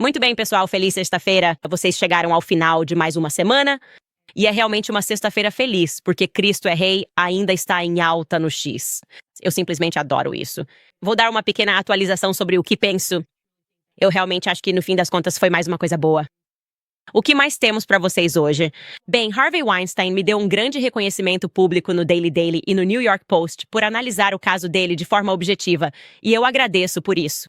Muito bem, pessoal, feliz sexta-feira. Vocês chegaram ao final de mais uma semana. E é realmente uma sexta-feira feliz, porque Cristo é Rei ainda está em alta no X. Eu simplesmente adoro isso. Vou dar uma pequena atualização sobre o que penso. Eu realmente acho que, no fim das contas, foi mais uma coisa boa. O que mais temos para vocês hoje? Bem, Harvey Weinstein me deu um grande reconhecimento público no Daily Daily e no New York Post por analisar o caso dele de forma objetiva, e eu agradeço por isso.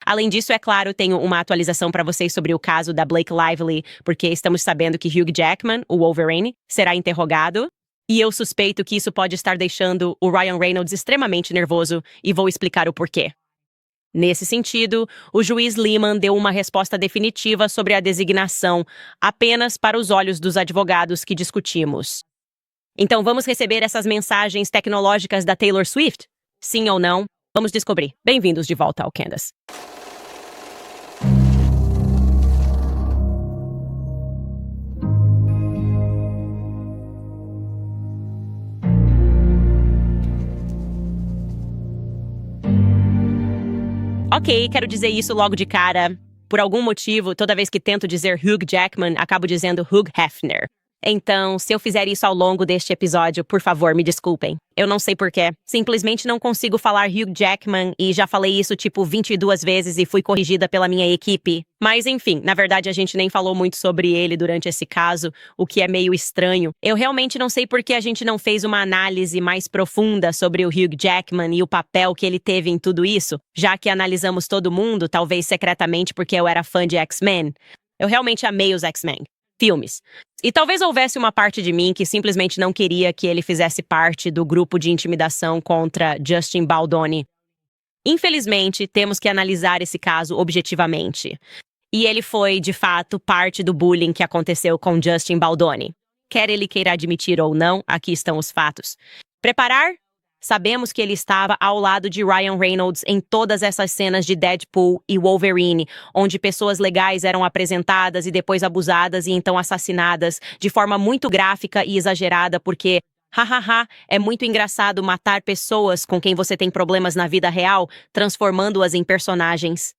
Além disso, é claro, tenho uma atualização para vocês sobre o caso da Blake Lively, porque estamos sabendo que Hugh Jackman, o Wolverine, será interrogado, e eu suspeito que isso pode estar deixando o Ryan Reynolds extremamente nervoso, e vou explicar o porquê. Nesse sentido, o juiz Lehman deu uma resposta definitiva sobre a designação, apenas para os olhos dos advogados que discutimos. Então, vamos receber essas mensagens tecnológicas da Taylor Swift? Sim ou não? Vamos descobrir. Bem-vindos de volta ao Candace. Ok, quero dizer isso logo de cara. Por algum motivo, toda vez que tento dizer Hugh Jackman, acabo dizendo Hugh Hefner. Então, se eu fizer isso ao longo deste episódio, por favor, me desculpem. Eu não sei porquê. Simplesmente não consigo falar Hugh Jackman e já falei isso tipo 22 vezes e fui corrigida pela minha equipe. Mas enfim, na verdade a gente nem falou muito sobre ele durante esse caso, o que é meio estranho. Eu realmente não sei por que a gente não fez uma análise mais profunda sobre o Hugh Jackman e o papel que ele teve em tudo isso, já que analisamos todo mundo, talvez secretamente porque eu era fã de X-Men. Eu realmente amei os X-Men. Filmes. E talvez houvesse uma parte de mim que simplesmente não queria que ele fizesse parte do grupo de intimidação contra Justin Baldoni. Infelizmente, temos que analisar esse caso objetivamente. E ele foi, de fato, parte do bullying que aconteceu com Justin Baldoni. Quer ele queira admitir ou não, aqui estão os fatos. Preparar? Sabemos que ele estava ao lado de Ryan Reynolds em todas essas cenas de Deadpool e Wolverine, onde pessoas legais eram apresentadas e depois abusadas e então assassinadas de forma muito gráfica e exagerada, porque, hahaha, é muito engraçado matar pessoas com quem você tem problemas na vida real, transformando-as em personagens.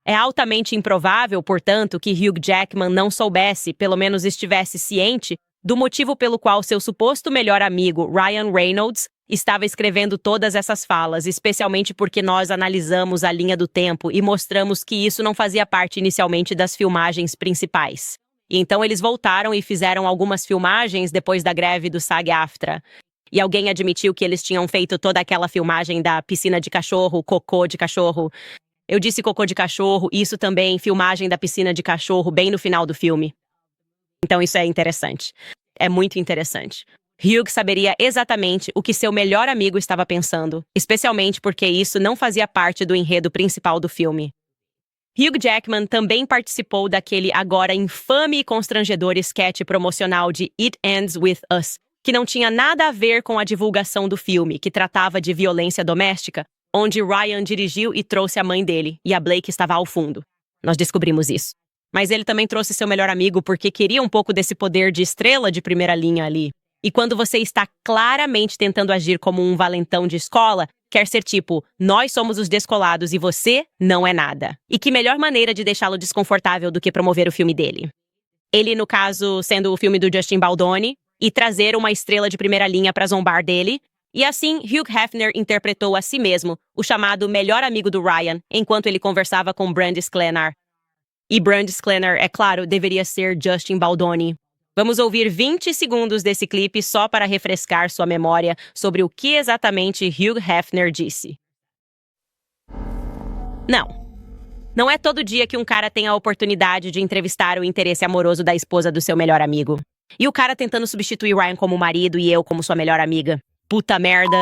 É altamente improvável, portanto, que Hugh Jackman não soubesse, pelo menos estivesse ciente, do motivo pelo qual seu suposto melhor amigo, Ryan Reynolds, estava escrevendo todas essas falas, especialmente porque nós analisamos a linha do tempo e mostramos que isso não fazia parte inicialmente das filmagens principais. E então eles voltaram e fizeram algumas filmagens depois da greve do SAG-AFTRA. E alguém admitiu que eles tinham feito toda aquela filmagem da piscina de cachorro, cocô de cachorro. Eu disse cocô de cachorro, isso também, filmagem da piscina de cachorro bem no final do filme. Então isso é interessante. É muito interessante. Hugh saberia exatamente o que seu melhor amigo estava pensando, especialmente porque isso não fazia parte do enredo principal do filme. Hugh Jackman também participou daquele agora infame e constrangedor sketch promocional de It Ends With Us, que não tinha nada a ver com a divulgação do filme, que tratava de violência doméstica, onde Ryan dirigiu e trouxe a mãe dele, e a Blake estava ao fundo. Nós descobrimos isso. Mas ele também trouxe seu melhor amigo porque queria um pouco desse poder de estrela de primeira linha ali. E quando você está claramente tentando agir como um valentão de escola, quer ser tipo, nós somos os descolados e você não é nada. E que melhor maneira de deixá-lo desconfortável do que promover o filme dele? Ele, no caso, sendo o filme do Justin Baldoni, e trazer uma estrela de primeira linha para zombar dele. E assim, Hugh Hefner interpretou a si mesmo, o chamado melhor amigo do Ryan, enquanto ele conversava com Brandis Clenar. E Brandis Clenar, é claro, deveria ser Justin Baldoni. Vamos ouvir 20 segundos desse clipe só para refrescar sua memória sobre o que exatamente Hugh Hefner disse. Não é todo dia que um cara tem a oportunidade de entrevistar o interesse amoroso da esposa do seu melhor amigo. E o cara tentando substituir Ryan como marido e eu como sua melhor amiga. Puta merda.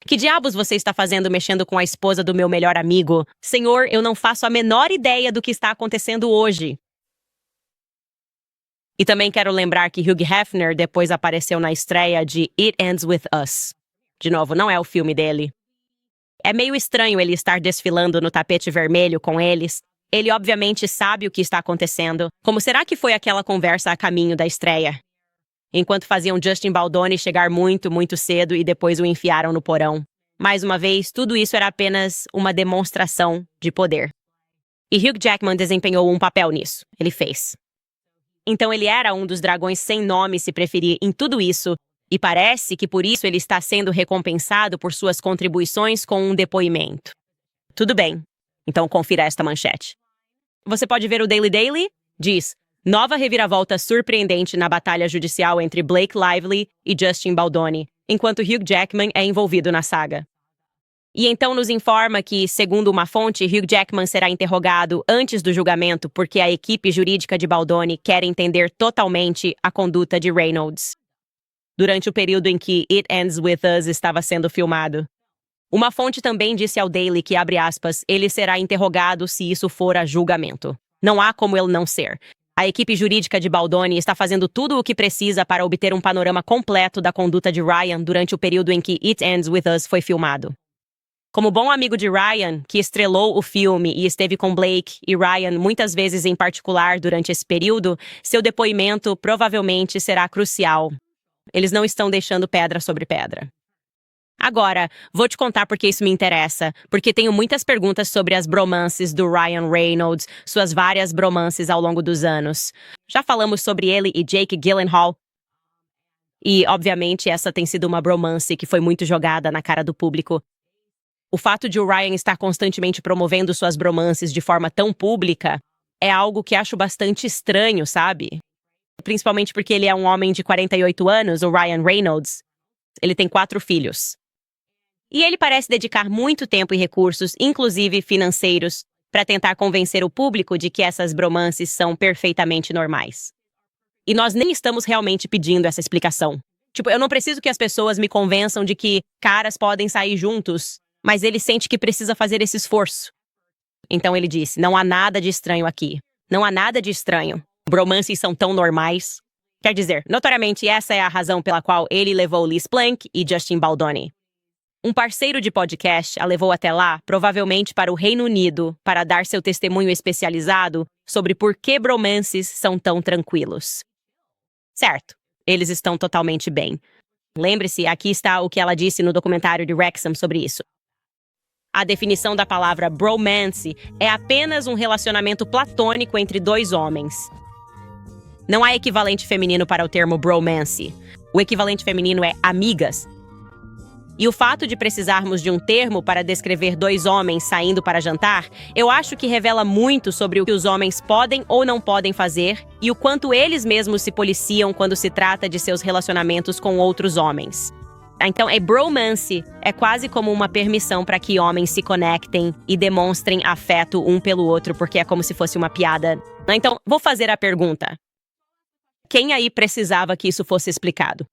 Que diabos você está fazendo mexendo com a esposa do meu melhor amigo? Senhor, eu não faço a menor ideia do que está acontecendo hoje. E também quero lembrar que Hugh Hefner depois apareceu na estreia de It Ends With Us. De novo, não é o filme dele. É meio estranho ele estar desfilando no tapete vermelho com eles. Ele obviamente sabe o que está acontecendo. Como será que foi aquela conversa a caminho da estreia? Enquanto faziam Justin Baldoni chegar muito, muito cedo e depois o enfiaram no porão. Mais uma vez, tudo isso era apenas uma demonstração de poder. E Hugh Jackman desempenhou um papel nisso. Ele fez. Então ele era um dos dragões sem nome, se preferir, em tudo isso, e parece que por isso ele está sendo recompensado por suas contribuições com um depoimento. Tudo bem. Então confira esta manchete. Você pode ver o Daily Daily? Diz: nova reviravolta surpreendente na batalha judicial entre Blake Lively e Justin Baldoni, enquanto Hugh Jackman é envolvido na saga. E então nos informa que, segundo uma fonte, Hugh Jackman será interrogado antes do julgamento porque a equipe jurídica de Baldoni quer entender totalmente a conduta de Reynolds durante o período em que It Ends With Us estava sendo filmado. Uma fonte também disse ao Daily que, abre aspas, ele será interrogado se isso for a julgamento. Não há como ele não ser. A equipe jurídica de Baldoni está fazendo tudo o que precisa para obter um panorama completo da conduta de Ryan durante o período em que It Ends With Us foi filmado. Como bom amigo de Ryan, que estrelou o filme e esteve com Blake e Ryan muitas vezes em particular durante esse período, seu depoimento provavelmente será crucial. Eles não estão deixando pedra sobre pedra. Agora, vou te contar porque isso me interessa, porque tenho muitas perguntas sobre as bromances do Ryan Reynolds, suas várias bromances ao longo dos anos. Já falamos sobre ele e Jake Gyllenhaal. E, obviamente, essa tem sido uma bromance que foi muito jogada na cara do público. O fato de o Ryan estar constantemente promovendo suas bromances de forma tão pública é algo que acho bastante estranho, sabe? Principalmente porque ele é um homem de 48 anos, o Ryan Reynolds. Ele tem 4 filhos. E ele parece dedicar muito tempo e recursos, inclusive financeiros, para tentar convencer o público de que essas bromances são perfeitamente normais. E nós nem estamos realmente pedindo essa explicação. Tipo, eu não preciso que as pessoas me convençam de que caras podem sair juntos, mas ele sente que precisa fazer esse esforço. Então ele disse, não há nada de estranho aqui. Não há nada de estranho. Bromances são tão normais. Quer dizer, notoriamente essa é a razão pela qual ele levou Liz Plank e Justin Baldoni. Um parceiro de podcast a levou até lá, provavelmente para o Reino Unido, para dar seu testemunho especializado sobre por que bromances são tão tranquilos. Certo, eles estão totalmente bem. Lembre-se, aqui está o que ela disse no documentário de Wrexham sobre isso. A definição da palavra bromance é apenas um relacionamento platônico entre 2 homens. Não há equivalente feminino para o termo bromance. O equivalente feminino é amigas. E o fato de precisarmos de um termo para descrever 2 homens saindo para jantar, eu acho que revela muito sobre o que os homens podem ou não podem fazer e o quanto eles mesmos se policiam quando se trata de seus relacionamentos com outros homens. Então, bromance é quase como uma permissão para que homens se conectem e demonstrem afeto um pelo outro, porque é como se fosse uma piada. Então, vou fazer a pergunta. Quem aí precisava que isso fosse explicado?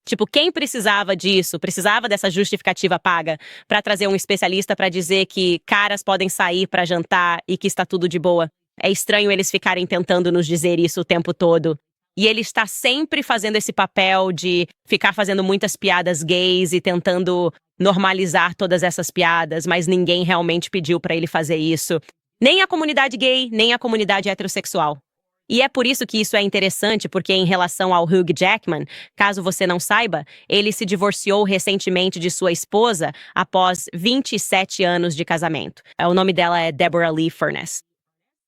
Tipo, quem precisava disso, precisava dessa justificativa paga para trazer um especialista para dizer que caras podem sair para jantar e que está tudo de boa? É estranho eles ficarem tentando nos dizer isso o tempo todo. E ele está sempre fazendo esse papel de ficar fazendo muitas piadas gays e tentando normalizar todas essas piadas, mas ninguém realmente pediu para ele fazer isso. Nem a comunidade gay, nem a comunidade heterossexual. E é por isso que isso é interessante, porque em relação ao Hugh Jackman, caso você não saiba, ele se divorciou recentemente de sua esposa após 27 anos de casamento. O nome dela é Deborah Lee Furness.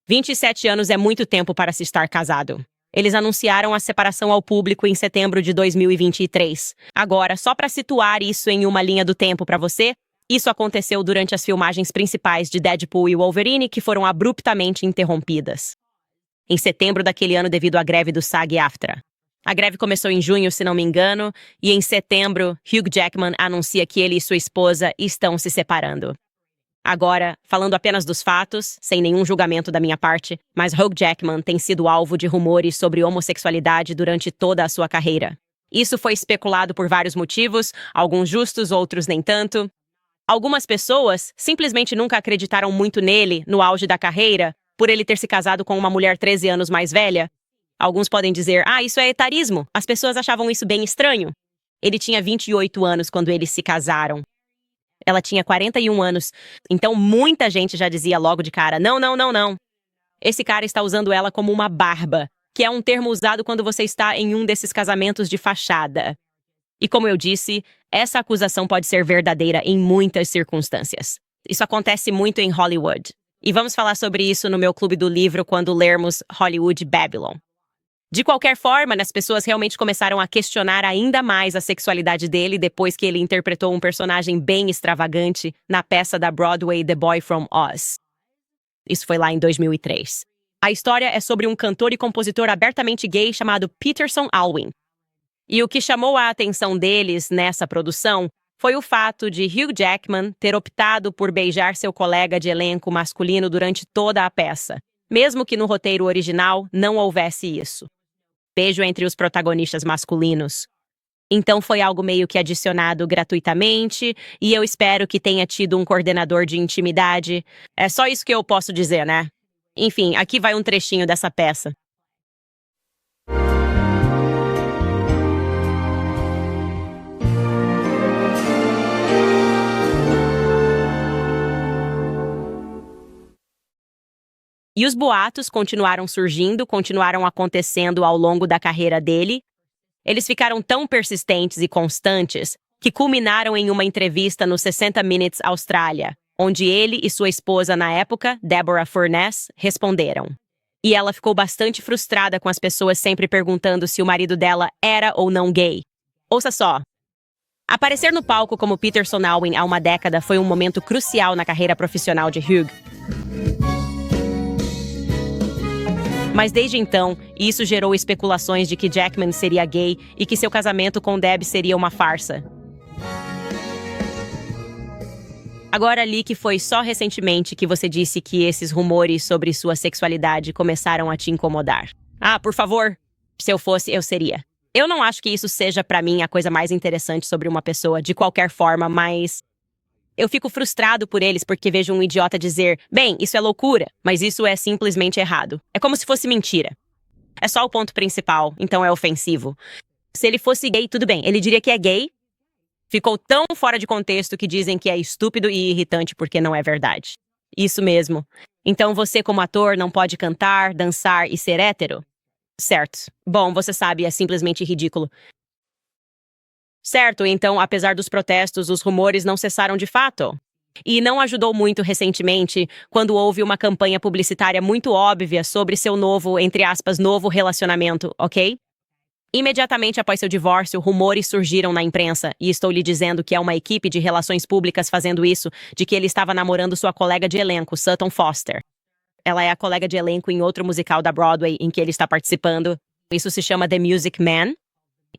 27 anos é muito tempo para se estar casado. Eles anunciaram a separação ao público em setembro de 2023. Agora, só para situar isso em uma linha do tempo para você, isso aconteceu durante as filmagens principais de Deadpool e Wolverine, que foram abruptamente interrompidas em setembro daquele ano devido à greve do SAG-AFTRA. A greve começou em junho, se não me engano, e em setembro, Hugh Jackman anuncia que ele e sua esposa estão se separando. Agora, falando apenas dos fatos, sem nenhum julgamento da minha parte, mas Hugh Jackman tem sido alvo de rumores sobre homossexualidade durante toda a sua carreira. Isso foi especulado por vários motivos, alguns justos, outros nem tanto. Algumas pessoas simplesmente nunca acreditaram muito nele no auge da carreira, por ele ter se casado com uma mulher 13 anos mais velha. Alguns podem dizer, isso é etarismo. As pessoas achavam isso bem estranho. Ele tinha 28 anos quando eles se casaram. Ela tinha 41 anos. Então muita gente já dizia logo de cara, não. Esse cara está usando ela como uma barba, que é um termo usado quando você está em um desses casamentos de fachada. E como eu disse, essa acusação pode ser verdadeira em muitas circunstâncias. Isso acontece muito em Hollywood. E vamos falar sobre isso no meu clube do livro quando lermos Hollywood Babylon. De qualquer forma, as pessoas realmente começaram a questionar ainda mais a sexualidade dele depois que ele interpretou um personagem bem extravagante na peça da Broadway The Boy from Oz. Isso foi lá em 2003. A história é sobre um cantor e compositor abertamente gay chamado Peterson Alwyn. E o que chamou a atenção deles nessa produção foi o fato de Hugh Jackman ter optado por beijar seu colega de elenco masculino durante toda a peça, mesmo que no roteiro original não houvesse isso. Beijo entre os protagonistas masculinos. Então foi algo meio que adicionado gratuitamente, e eu espero que tenha tido um coordenador de intimidade. É só isso que eu posso dizer, né? Enfim, aqui vai um trechinho dessa peça. E os boatos continuaram surgindo, continuaram acontecendo ao longo da carreira dele. Eles ficaram tão persistentes e constantes que culminaram em uma entrevista no 60 Minutes Austrália, onde ele e sua esposa na época, Deborah Furness, responderam. E ela ficou bastante frustrada com as pessoas sempre perguntando se o marido dela era ou não gay. Ouça só. Aparecer no palco como Peterson Alwyn há uma década foi um momento crucial na carreira profissional de Hugh. Mas desde então, isso gerou especulações de que Jackman seria gay e que seu casamento com Deb seria uma farsa. Agora, Lick, foi só recentemente que você disse que esses rumores sobre sua sexualidade começaram a te incomodar. Ah, por favor, se eu fosse, eu seria. Eu não acho que isso seja, pra mim, a coisa mais interessante sobre uma pessoa, de qualquer forma, mas eu fico frustrado por eles porque vejo um idiota dizer, bem, isso é loucura, mas isso é simplesmente errado. É como se fosse mentira. É só o ponto principal, então é ofensivo. Se ele fosse gay, tudo bem. Ele diria que é gay. Ficou tão fora de contexto que dizem que é estúpido e irritante porque não é verdade. Isso mesmo. Então você, como ator, não pode cantar, dançar e ser hétero? Certo. Bom, você sabe, é simplesmente ridículo. Certo, então, apesar dos protestos, os rumores não cessaram de fato. E não ajudou muito recentemente, quando houve uma campanha publicitária muito óbvia sobre seu novo, entre aspas, novo relacionamento, ok? Imediatamente após seu divórcio, rumores surgiram na imprensa, e estou lhe dizendo que é uma equipe de relações públicas fazendo isso, de que ele estava namorando sua colega de elenco, Sutton Foster. Ela é a colega de elenco em outro musical da Broadway em que ele está participando. Isso se chama The Music Man.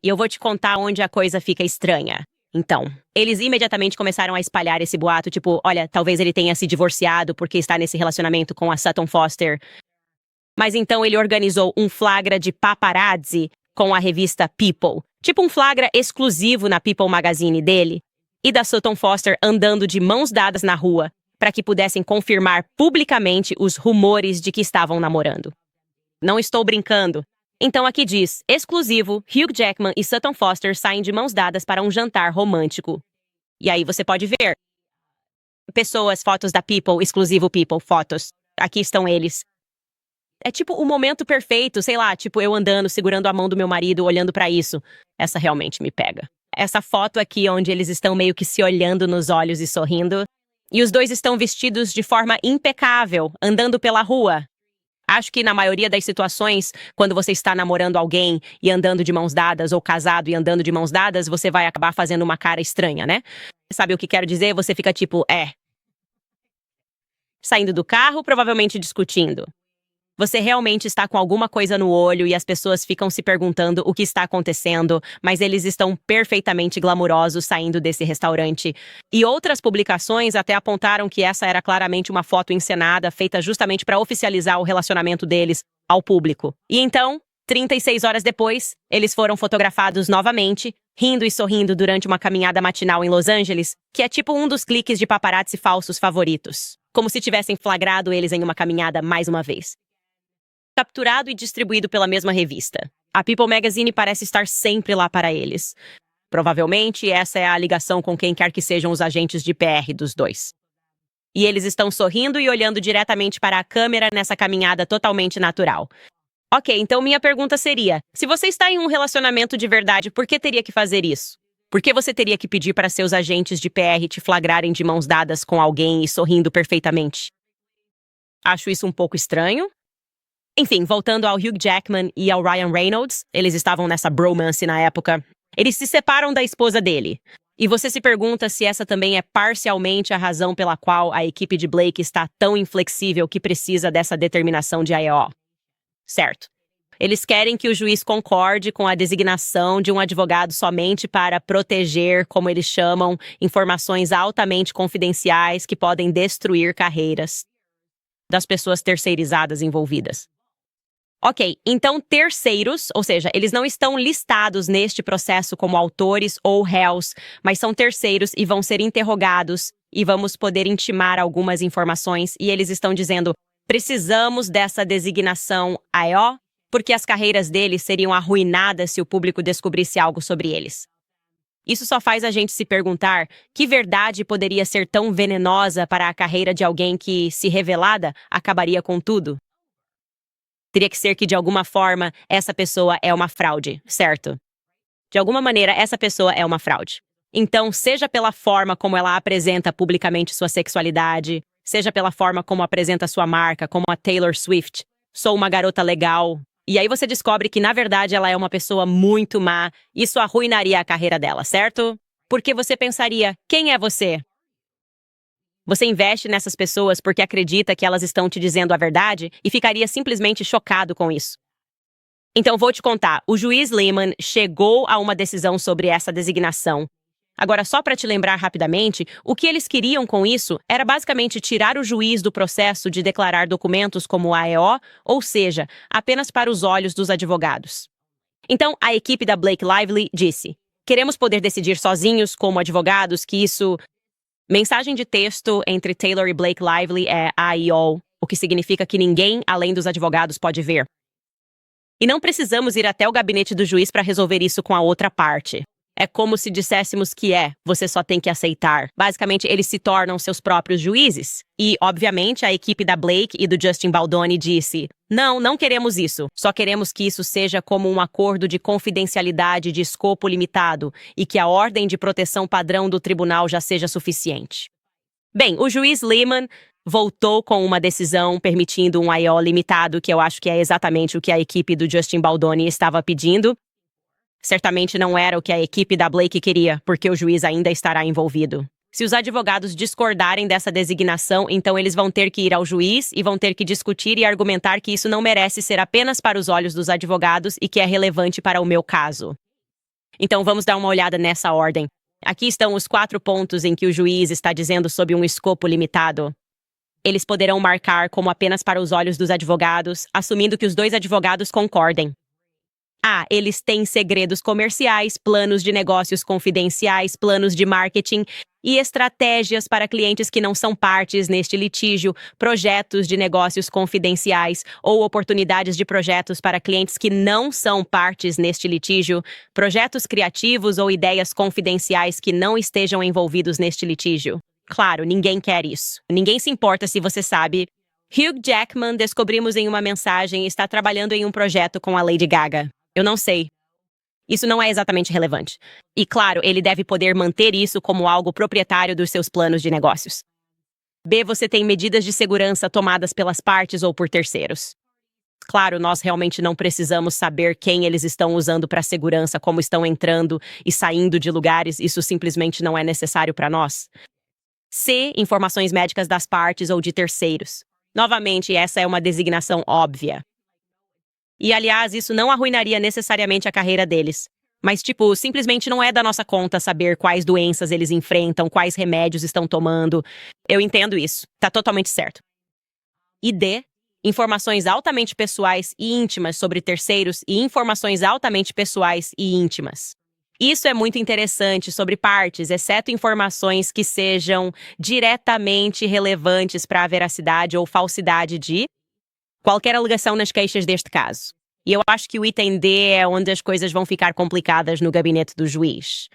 E eu vou te contar onde a coisa fica estranha. Então, eles imediatamente começaram a espalhar esse boato, tipo, olha, talvez ele tenha se divorciado porque está nesse relacionamento com a Sutton Foster. Mas então ele organizou um flagra de paparazzi com a revista People. Tipo um flagra exclusivo na People Magazine dele. E da Sutton Foster andando de mãos dadas na rua, para que pudessem confirmar publicamente os rumores de que estavam namorando. Não estou brincando. Então aqui diz, exclusivo, Hugh Jackman e Sutton Foster saem de mãos dadas para um jantar romântico. E aí você pode ver. Pessoas, fotos da People, exclusivo People, fotos. Aqui estão eles. É tipo o momento perfeito, sei lá, tipo eu andando, segurando a mão do meu marido, olhando pra isso. Essa realmente me pega. Essa foto aqui onde eles estão meio que se olhando nos olhos e sorrindo. E os dois estão vestidos de forma impecável, andando pela rua. Acho que na maioria das situações, quando você está namorando alguém e andando de mãos dadas, ou casado e andando de mãos dadas, você vai acabar fazendo uma cara estranha, né? Sabe o que quero dizer? Você fica tipo, saindo do carro, provavelmente discutindo. Você realmente está com alguma coisa no olho e as pessoas ficam se perguntando o que está acontecendo, mas eles estão perfeitamente glamurosos saindo desse restaurante. E outras publicações até apontaram que essa era claramente uma foto encenada, feita justamente para oficializar o relacionamento deles ao público. E então, 36 horas depois, eles foram fotografados novamente, rindo e sorrindo durante uma caminhada matinal em Los Angeles, que é tipo um dos cliques de paparazzi falsos favoritos. Como se tivessem flagrado eles em uma caminhada mais uma vez. Capturado e distribuído pela mesma revista. A People Magazine parece estar sempre lá para eles. Provavelmente, essa é a ligação com quem quer que sejam os agentes de PR dos dois. E eles estão sorrindo e olhando diretamente para a câmera nessa caminhada totalmente natural. Ok, então minha pergunta seria, se você está em um relacionamento de verdade, por que teria que fazer isso? Por que você teria que pedir para seus agentes de PR te flagrarem de mãos dadas com alguém e sorrindo perfeitamente? Acho isso um pouco estranho. Enfim, voltando ao Hugh Jackman e ao Ryan Reynolds, eles estavam nessa bromance na época. Eles se separam da esposa dele. E você se pergunta se essa também é parcialmente a razão pela qual a equipe de Blake está tão inflexível que precisa dessa determinação de AEO. Certo. Eles querem que o juiz concorde com a designação de um advogado somente para proteger, como eles chamam, informações altamente confidenciais que podem destruir carreiras das pessoas terceirizadas envolvidas. Ok, então terceiros, ou seja, eles não estão listados neste processo como autores ou réus, mas são terceiros e vão ser interrogados e vamos poder intimar algumas informações e eles estão dizendo, precisamos dessa designação AEO, porque as carreiras deles seriam arruinadas se o público descobrisse algo sobre eles. Isso só faz a gente se perguntar que verdade poderia ser tão venenosa para a carreira de alguém que, se revelada, acabaria com tudo. Teria que ser que, de alguma forma, essa pessoa é uma fraude, certo? De alguma maneira, essa pessoa é uma fraude. Então, seja pela forma como ela apresenta publicamente sua sexualidade, seja pela forma como apresenta sua marca, como a Taylor Swift, sou uma garota legal. E aí você descobre que, na verdade, ela é uma pessoa muito má. Isso arruinaria a carreira dela, certo? Porque você pensaria, quem é você? Você investe nessas pessoas porque acredita que elas estão te dizendo a verdade e ficaria simplesmente chocado com isso. Então, vou te contar. O juiz Lehman chegou a uma decisão sobre essa designação. Agora, só para te lembrar rapidamente, o que eles queriam com isso era basicamente tirar o juiz do processo de declarar documentos como AEO, ou seja, apenas para os olhos dos advogados. Então, a equipe da Blake Lively disse, queremos poder decidir sozinhos como advogados que isso... Mensagem de texto entre Taylor e Blake Lively é AEO, o que significa que ninguém além dos advogados pode ver. E não precisamos ir até o gabinete do juiz para resolver isso com a outra parte. É como se disséssemos que você só tem que aceitar. Basicamente, eles se tornam seus próprios juízes. E, obviamente, a equipe da Blake e do Justin Baldoni disse, não queremos isso. Só queremos que isso seja como um acordo de confidencialidade de escopo limitado e que a ordem de proteção padrão do tribunal já seja suficiente. Bem, o juiz Lehman voltou com uma decisão permitindo um AEO limitado, que eu acho que é exatamente o que a equipe do Justin Baldoni estava pedindo. Certamente não era o que a equipe da Blake queria, porque o juiz ainda estará envolvido. Se os advogados discordarem dessa designação, então eles vão ter que ir ao juiz e vão ter que discutir e argumentar que isso não merece ser apenas para os olhos dos advogados e que é relevante para o meu caso. Então vamos dar uma olhada nessa ordem. Aqui estão os 4 pontos em que o juiz está dizendo sob um escopo limitado. Eles poderão marcar como apenas para os olhos dos advogados, assumindo que os 2 advogados concordem. Eles têm segredos comerciais, planos de negócios confidenciais, planos de marketing e estratégias para clientes que não são partes neste litígio, projetos de negócios confidenciais ou oportunidades de projetos para clientes que não são partes neste litígio, projetos criativos ou ideias confidenciais que não estejam envolvidos neste litígio. Claro, ninguém quer isso. Ninguém se importa se você sabe. Hugh Jackman, descobrimos em uma mensagem, está trabalhando em um projeto com a Lady Gaga. Eu não sei. Isso não é exatamente relevante. E, claro, ele deve poder manter isso como algo proprietário dos seus planos de negócios. B. Você tem medidas de segurança tomadas pelas partes ou por terceiros. Claro, nós realmente não precisamos saber quem eles estão usando para segurança, como estão entrando e saindo de lugares. Isso simplesmente não é necessário para nós. C. Informações médicas das partes ou de terceiros. Novamente, essa é uma designação óbvia. E, aliás, isso não arruinaria necessariamente a carreira deles. Mas, simplesmente não é da nossa conta saber quais doenças eles enfrentam, quais remédios estão tomando. Eu entendo isso. Tá totalmente certo. E D. Informações altamente pessoais e íntimas sobre terceiros e informações altamente pessoais e íntimas. Isso é muito interessante sobre partes, exceto informações que sejam diretamente relevantes para a veracidade ou falsidade de qualquer alegação nas queixas deste caso. E eu acho que o item D é onde as coisas vão ficar complicadas no gabinete do juiz.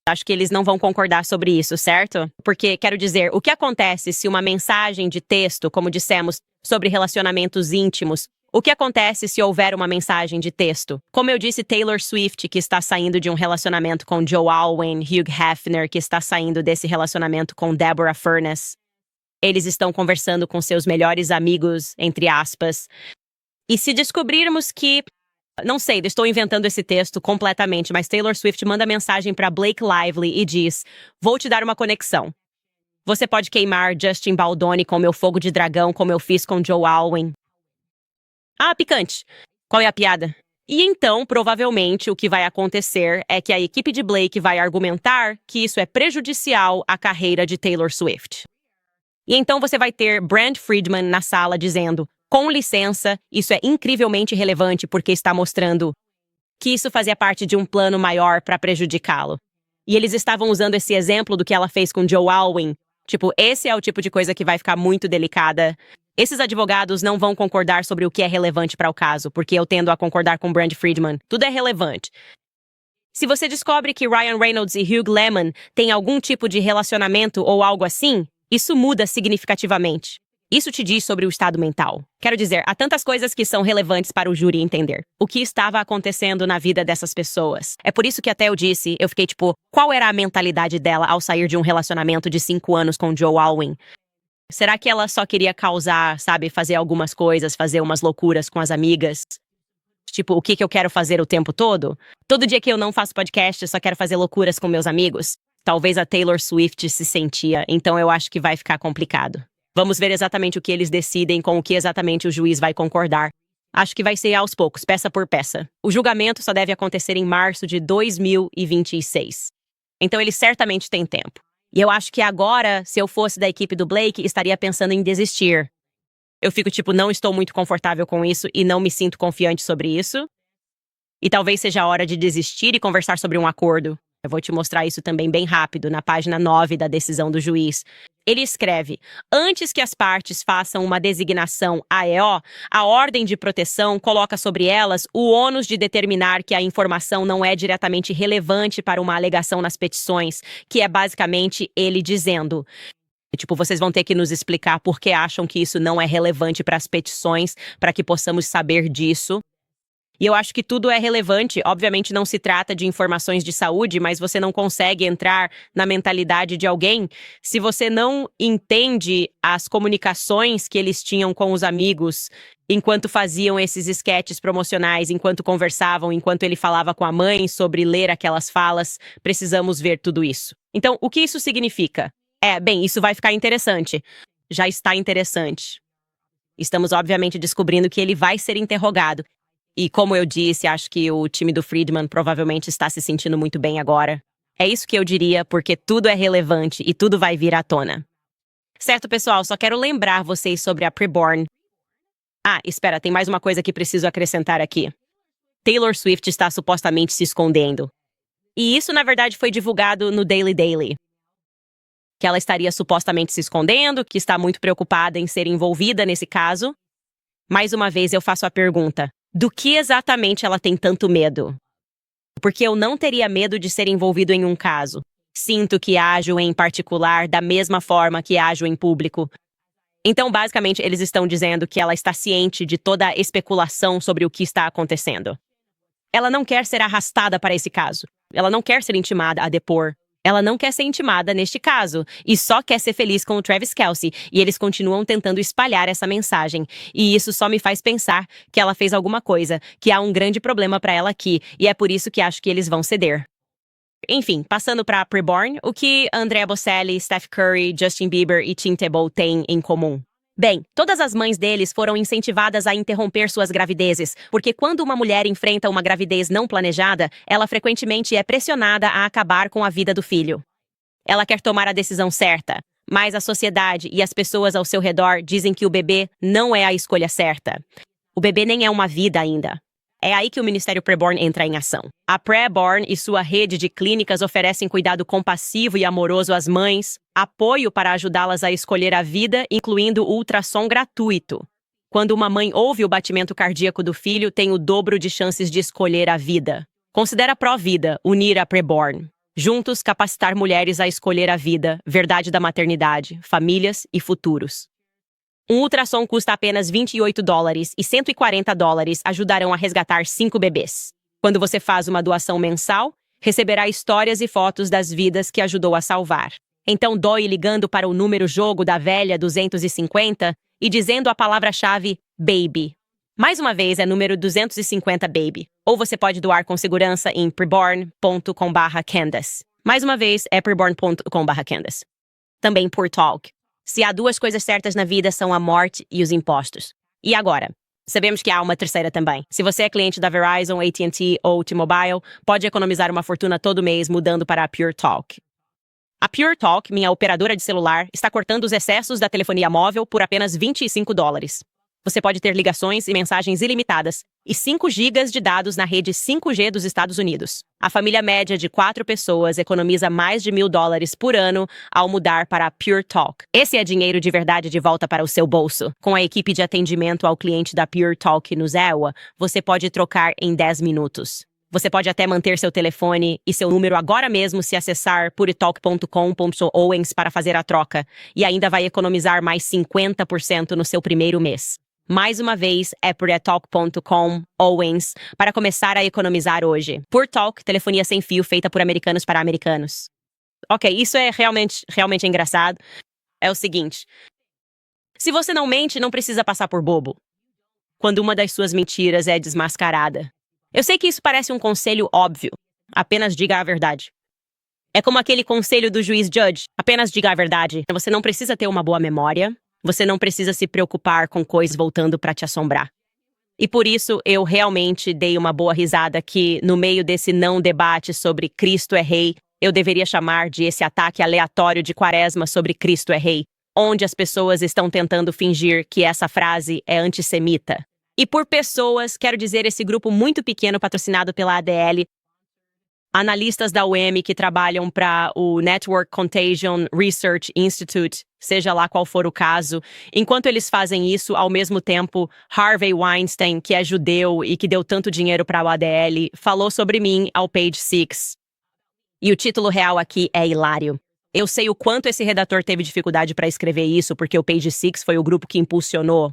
Acho que eles não vão concordar sobre isso, certo? Porque, quero dizer, o que acontece se uma mensagem de texto, como dissemos, sobre relacionamentos íntimos, o que acontece se houver uma mensagem de texto? Como eu disse, Taylor Swift, que está saindo de um relacionamento com Joe Alwyn, Hugh Hefner, que está saindo desse relacionamento com Deborah Furness. Eles estão conversando com seus melhores amigos, entre aspas. E se descobrirmos que... Não sei, estou inventando esse texto completamente, mas Taylor Swift manda mensagem para Blake Lively e diz: "Vou te dar uma conexão. Você pode queimar Justin Baldoni com meu fogo de dragão, como eu fiz com Joe Alwyn." Ah, picante. Qual é a piada? E então, provavelmente, o que vai acontecer é que a equipe de Blake vai argumentar que isso é prejudicial à carreira de Taylor Swift. E então você vai ter Brent Friedman na sala dizendo: "Com licença, isso é incrivelmente relevante porque está mostrando que isso fazia parte de um plano maior para prejudicá-lo." E eles estavam usando esse exemplo do que ela fez com Joe Alwyn. Tipo, esse é o tipo de coisa que vai ficar muito delicada. Esses advogados não vão concordar sobre o que é relevante para o caso, porque eu tendo a concordar com Brent Friedman. Tudo é relevante. Se você descobre que Ryan Reynolds e Hugh Lehman têm algum tipo de relacionamento ou algo assim, isso muda significativamente. Isso te diz sobre o estado mental. Quero dizer, há tantas coisas que são relevantes para o júri entender. O que estava acontecendo na vida dessas pessoas. É por isso que até eu fiquei tipo, qual era a mentalidade dela ao sair de um relacionamento de 5 anos com Joe Alwyn? Será que ela só queria causar, sabe, fazer algumas coisas, fazer umas loucuras com as amigas? Tipo, o que eu quero fazer o tempo todo? Todo dia que eu não faço podcast, eu só quero fazer loucuras com meus amigos? Talvez a Taylor Swift se sentia, então eu acho que vai ficar complicado. Vamos ver exatamente o que eles decidem com o que exatamente o juiz vai concordar. Acho que vai ser aos poucos, peça por peça. O julgamento só deve acontecer em março de 2026. Então eles certamente têm tempo. E eu acho que agora, se eu fosse da equipe do Blake, estaria pensando em desistir. Eu fico tipo, não estou muito confortável com isso e não me sinto confiante sobre isso. E talvez seja a hora de desistir e conversar sobre um acordo. Eu vou te mostrar isso também bem rápido, na página 9 da decisão do juiz. Ele escreve: "Antes que as partes façam uma designação AEO, a ordem de proteção coloca sobre elas o ônus de determinar que a informação não é diretamente relevante para uma alegação nas petições, que é basicamente ele dizendo... Tipo, vocês vão ter que nos explicar por que acham que isso não é relevante para as petições, para que possamos saber disso." E eu acho que tudo é relevante. Obviamente não se trata de informações de saúde, mas você não consegue entrar na mentalidade de alguém se você não entende as comunicações que eles tinham com os amigos enquanto faziam esses esquetes promocionais, enquanto conversavam, enquanto ele falava com a mãe sobre ler aquelas falas. Precisamos ver tudo isso. Então, o que isso significa? Bem, isso vai ficar interessante. Já está interessante. Estamos, obviamente, descobrindo que ele vai ser interrogado. E como eu disse, acho que o time do Friedman provavelmente está se sentindo muito bem agora. É isso que eu diria, porque tudo é relevante e tudo vai vir à tona. Certo, pessoal? Só quero lembrar vocês sobre a Preborn. Ah, espera, tem mais uma coisa que preciso acrescentar aqui. Taylor Swift está supostamente se escondendo. E isso, na verdade, foi divulgado no Daily Daily. Que ela estaria supostamente se escondendo, que está muito preocupada em ser envolvida nesse caso. Mais uma vez, eu faço a pergunta: do que exatamente ela tem tanto medo? Porque eu não teria medo de ser envolvido em um caso. Sinto que ajo em particular da mesma forma que ajo em público. Então, basicamente, eles estão dizendo que ela está ciente de toda a especulação sobre o que está acontecendo. Ela não quer ser arrastada para esse caso. Ela não quer ser intimada a depor. Ela não quer ser intimada neste caso e só quer ser feliz com o Travis Kelce, e eles continuam tentando espalhar essa mensagem. E isso só me faz pensar que ela fez alguma coisa, que há um grande problema para ela aqui, e é por isso que acho que eles vão ceder. Enfim, passando para Preborn, o que Andrea Bocelli, Steph Curry, Justin Bieber e Tim Tebow têm em comum? Bem, todas as mães deles foram incentivadas a interromper suas gravidezes, porque quando uma mulher enfrenta uma gravidez não planejada, ela frequentemente é pressionada a acabar com a vida do filho. Ela quer tomar a decisão certa, mas a sociedade e as pessoas ao seu redor dizem que o bebê não é a escolha certa. O bebê nem é uma vida ainda. É aí que o Ministério Preborn entra em ação. A Preborn e sua rede de clínicas oferecem cuidado compassivo e amoroso às mães, apoio para ajudá-las a escolher a vida, incluindo ultrassom gratuito. Quando uma mãe ouve o batimento cardíaco do filho, tem o dobro de chances de escolher a vida. Considera pró-vida unir a Preborn. Juntos, capacitar mulheres a escolher a vida, verdade da maternidade, famílias e futuros. Um ultrassom custa apenas $28 e $140 ajudarão a resgatar 5 bebês. Quando você faz uma doação mensal, receberá histórias e fotos das vidas que ajudou a salvar. Então doe ligando para o número jogo da velha 250 e dizendo a palavra-chave baby. Mais uma vez é número 250 baby. Ou você pode doar com segurança em preborn.com/Candace. Mais uma vez é preborn.com/Candace. Também por Talk. Se há duas coisas certas na vida são a morte e os impostos. E agora? Sabemos que há uma terceira também. Se você é cliente da Verizon, AT&T ou T-Mobile, pode economizar uma fortuna todo mês mudando para a Pure Talk. A Pure Talk, minha operadora de celular, está cortando os excessos da telefonia móvel por apenas $25. Você pode ter ligações e mensagens ilimitadas e 5 GB de dados na rede 5G dos Estados Unidos. A família média de 4 pessoas economiza mais de $1.000 por ano ao mudar para a Pure Talk. Esse é dinheiro de verdade de volta para o seu bolso. Com a equipe de atendimento ao cliente da Pure Talk no Zewa, você pode trocar em 10 minutos. Você pode até manter seu telefone e seu número agora mesmo se acessar puretalk.com.owens para fazer a troca, e ainda vai economizar mais 50% no seu primeiro mês. Mais uma vez, é puretalk.com/Owens para começar a economizar hoje. Pure Talk, telefonia sem fio feita por americanos para americanos. Ok, isso é realmente engraçado. É o seguinte. Se você não mente, não precisa passar por bobo. Quando uma das suas mentiras é desmascarada. Eu sei que isso parece um conselho óbvio. Apenas diga a verdade. É como aquele conselho do juiz Judge. Apenas diga a verdade. Você não precisa ter uma boa memória. Você não precisa se preocupar com coisas voltando para te assombrar. E por isso eu realmente dei uma boa risada que, no meio desse não debate sobre Cristo é Rei, eu deveria chamar de esse ataque aleatório de Quaresma sobre Cristo é Rei, onde as pessoas estão tentando fingir que essa frase é antissemita. E por pessoas, quero dizer esse grupo muito pequeno patrocinado pela ADL, analistas da UM que trabalham para o Network Contagion Research Institute, seja lá qual for o caso. Enquanto eles fazem isso, ao mesmo tempo, Harvey Weinstein, que é judeu e que deu tanto dinheiro para o ADL, falou sobre mim ao Page Six. E o título real aqui é hilário. Eu sei o quanto esse redator teve dificuldade para escrever isso, porque o Page Six foi o grupo que impulsionou.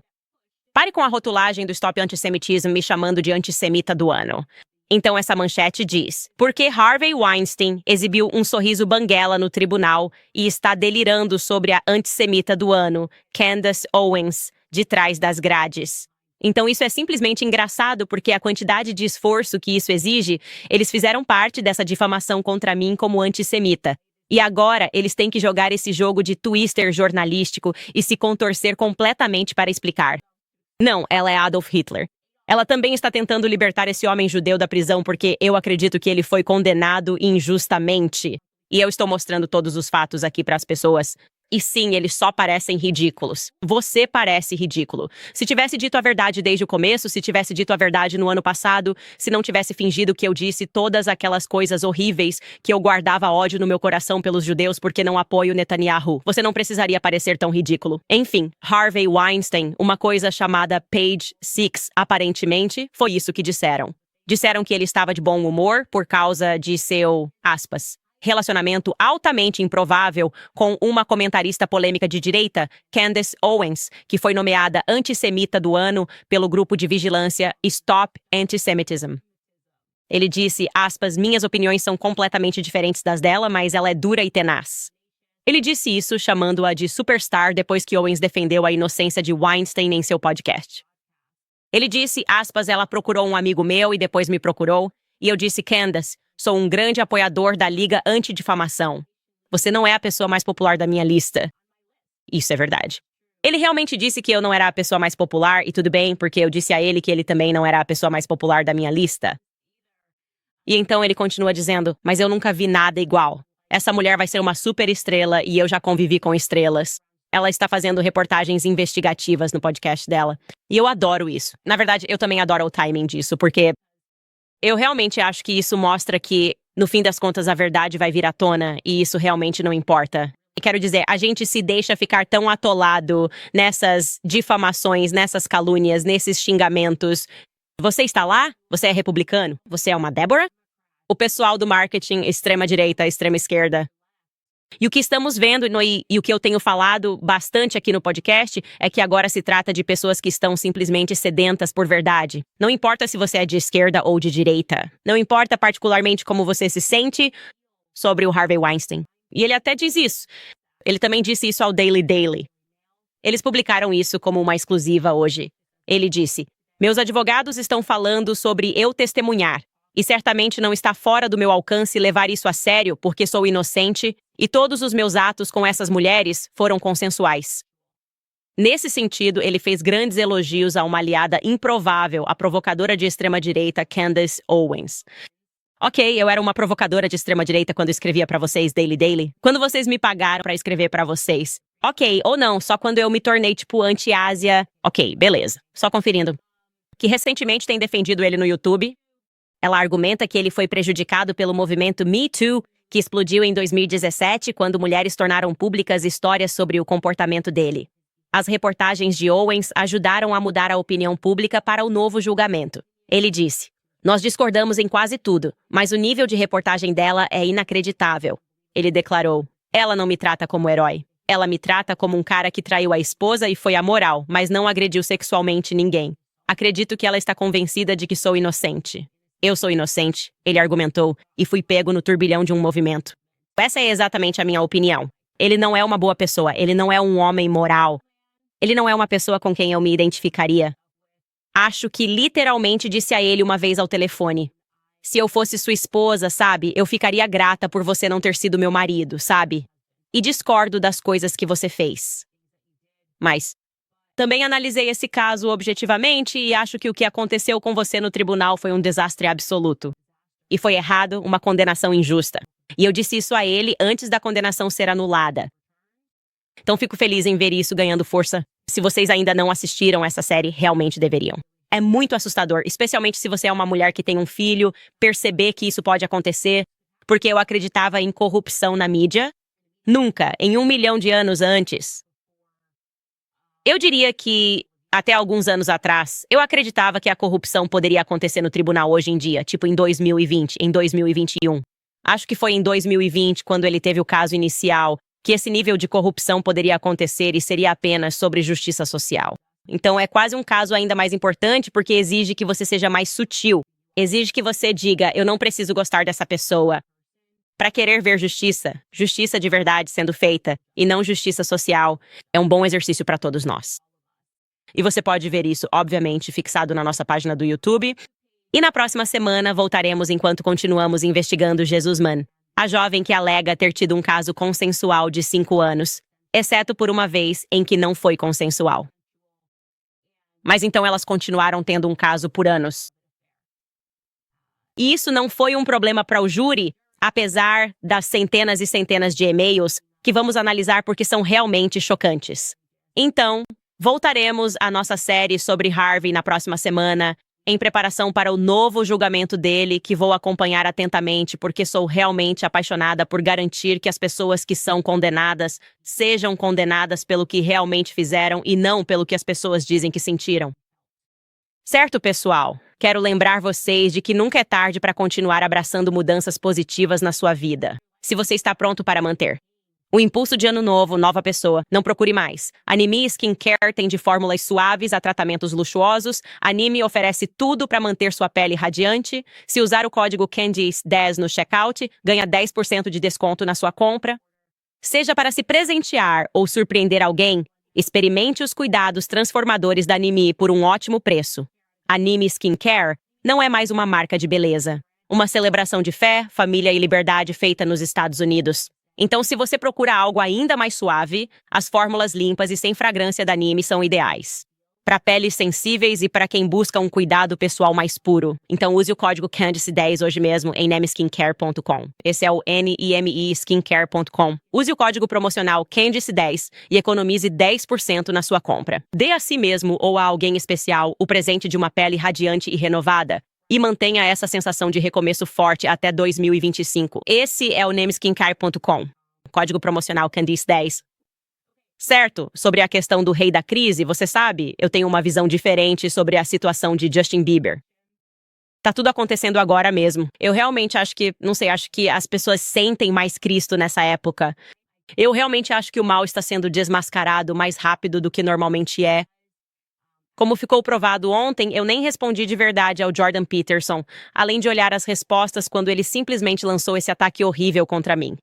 Pare com a rotulagem do Stop Antisemitism me chamando de antissemita do ano. Então essa manchete diz: porque Harvey Weinstein exibiu um sorriso banguela no tribunal e está delirando sobre a antissemita do ano, Candace Owens, de trás das grades. Então isso é simplesmente engraçado porque a quantidade de esforço que isso exige, eles fizeram parte dessa difamação contra mim como antissemita. E agora eles têm que jogar esse jogo de twister jornalístico e se contorcer completamente para explicar. Não, ela é Adolf Hitler. Ela também está tentando libertar esse homem judeu da prisão porque eu acredito que ele foi condenado injustamente. E eu estou mostrando todos os fatos aqui para as pessoas. E sim, eles só parecem ridículos. Você parece ridículo. Se tivesse dito a verdade desde o começo, se tivesse dito a verdade no ano passado, se não tivesse fingido que eu disse todas aquelas coisas horríveis, que eu guardava ódio no meu coração pelos judeus porque não apoio Netanyahu, você não precisaria parecer tão ridículo. Enfim, Harvey Weinstein, uma coisa chamada Page Six, aparentemente, foi isso que disseram. Disseram que ele estava de bom humor por causa de seu, aspas, relacionamento altamente improvável com uma comentarista polêmica de direita, Candace Owens, que foi nomeada antissemita do ano pelo grupo de vigilância Stop Antisemitism. Ele disse, aspas, minhas opiniões são completamente diferentes das dela, mas ela é dura e tenaz. Ele disse isso chamando-a de superstar depois que Owens defendeu a inocência de Weinstein em seu podcast. Ele disse, aspas, ela procurou um amigo meu e depois me procurou, e eu disse, Candace, sou um grande apoiador da Liga Antidifamação. Você não é a pessoa mais popular da minha lista. Isso é verdade. Ele realmente disse que eu não era a pessoa mais popular, e tudo bem, porque eu disse a ele que ele também não era a pessoa mais popular da minha lista. E então ele continua dizendo, mas eu nunca vi nada igual. Essa mulher vai ser uma super estrela e eu já convivi com estrelas. Ela está fazendo reportagens investigativas no podcast dela. E eu adoro isso. Na verdade, eu também adoro o timing disso, porque eu realmente acho que isso mostra que, no fim das contas, a verdade vai vir à tona e isso realmente não importa. E quero dizer, a gente se deixa ficar tão atolado nessas difamações, nessas calúnias, nesses xingamentos. Você está lá? Você é republicano? Você é uma Débora? O pessoal do marketing, extrema-direita, extrema-esquerda. E o que estamos vendo e o que eu tenho falado bastante aqui no podcast é que agora se trata de pessoas que estão simplesmente sedentas por verdade. Não importa se você é de esquerda ou de direita. Não importa particularmente como você se sente sobre o Harvey Weinstein. E ele até diz isso. Ele também disse isso ao Daily Daily. Eles publicaram isso como uma exclusiva hoje. Ele disse: "Meus advogados estão falando sobre eu testemunhar, e certamente não está fora do meu alcance levar isso a sério porque sou inocente e todos os meus atos com essas mulheres foram consensuais." Nesse sentido, ele fez grandes elogios a uma aliada improvável, a provocadora de extrema-direita Candace Owens. Ok, eu era uma provocadora de extrema-direita quando escrevia pra vocês Daily Daily. Quando vocês me pagaram pra escrever pra vocês. Ok, ou não, só quando eu me tornei tipo anti-Ásia. Ok, beleza. Só conferindo. Que recentemente tem defendido ele no YouTube. Ela argumenta que ele foi prejudicado pelo movimento Me Too, que explodiu em 2017 quando mulheres tornaram públicas histórias sobre o comportamento dele. As reportagens de Owens ajudaram a mudar a opinião pública para o novo julgamento. Ele disse: "Nós discordamos em quase tudo, mas o nível de reportagem dela é inacreditável." Ele declarou: "Ela não me trata como herói. Ela me trata como um cara que traiu a esposa e foi amoral, mas não agrediu sexualmente ninguém. Acredito que ela está convencida de que sou inocente." "Eu sou inocente", ele argumentou, "e fui pego no turbilhão de um movimento." Essa é exatamente a minha opinião. Ele não é uma boa pessoa, ele não é um homem moral. Ele não é uma pessoa com quem eu me identificaria. Acho que literalmente disse a ele uma vez ao telefone: "Se eu fosse sua esposa, sabe, eu ficaria grata por você não ter sido meu marido, sabe? E discordo das coisas que você fez." Mas também analisei esse caso objetivamente e acho que o que aconteceu com você no tribunal foi um desastre absoluto. E foi errado, uma condenação injusta. E eu disse isso a ele antes da condenação ser anulada. Então fico feliz em ver isso ganhando força. Se vocês ainda não assistiram essa série, realmente deveriam. É muito assustador, especialmente se você é uma mulher que tem um filho, perceber que isso pode acontecer, porque eu acreditava em corrupção na mídia. Nunca, em 1 milhão de anos antes. Eu diria que, até alguns anos atrás, eu acreditava que a corrupção poderia acontecer no tribunal hoje em dia, tipo em 2020, em 2021. Acho que foi em 2020, quando ele teve o caso inicial, que esse nível de corrupção poderia acontecer e seria apenas sobre justiça social. Então é quase um caso ainda mais importante porque exige que você seja mais sutil. Exige que você diga: "Eu não preciso gostar dessa pessoa para querer ver justiça, justiça de verdade sendo feita, e não justiça social." É um bom exercício para todos nós. E você pode ver isso, obviamente, fixado na nossa página do YouTube. E na próxima semana voltaremos enquanto continuamos investigando Jesus Mann, a jovem que alega ter tido um caso consensual de 5 anos, exceto por uma vez em que não foi consensual. Mas então elas continuaram tendo um caso por anos. E isso não foi um problema para o júri, apesar das centenas e centenas de e-mails que vamos analisar porque são realmente chocantes. Então, voltaremos à nossa série sobre Harvey na próxima semana, em preparação para o novo julgamento dele, que vou acompanhar atentamente porque sou realmente apaixonada por garantir que as pessoas que são condenadas sejam condenadas pelo que realmente fizeram e não pelo que as pessoas dizem que sentiram. Certo, pessoal? Quero lembrar vocês de que nunca é tarde para continuar abraçando mudanças positivas na sua vida, se você está pronto para manter o impulso de ano novo, nova pessoa. Não procure mais. Anime Skincare tem de fórmulas suaves a tratamentos luxuosos. Anime oferece tudo para manter sua pele radiante. Se usar o código Candice10 no checkout, ganha 10% de desconto na sua compra. Seja para se presentear ou surpreender alguém, experimente os cuidados transformadores da Anime por um ótimo preço. Anime Skincare não é mais uma marca de beleza. Uma celebração de fé, família e liberdade feita nos Estados Unidos. Então, se você procura algo ainda mais suave, as fórmulas limpas e sem fragrância da Anime são ideais. Para peles sensíveis e para quem busca um cuidado pessoal mais puro. Então, use o código Candice10 hoje mesmo em nemeskincare.com. Esse é o NIME skincare.com. Use o código promocional Candice10 e economize 10% na sua compra. Dê a si mesmo ou a alguém especial o presente de uma pele radiante e renovada. E mantenha essa sensação de recomeço forte até 2025. Esse é o nemeskincare.com. Código promocional Candice10. Certo, sobre a questão do rei da crise, você sabe, eu tenho uma visão diferente sobre a situação de Justin Bieber. Tá tudo acontecendo agora mesmo. Eu realmente acho que, não sei, acho que as pessoas sentem mais Cristo nessa época. Eu realmente acho que o mal está sendo desmascarado mais rápido do que normalmente é. Como ficou provado ontem, eu nem respondi de verdade ao Jordan Peterson, além de olhar as respostas quando ele simplesmente lançou esse ataque horrível contra mim.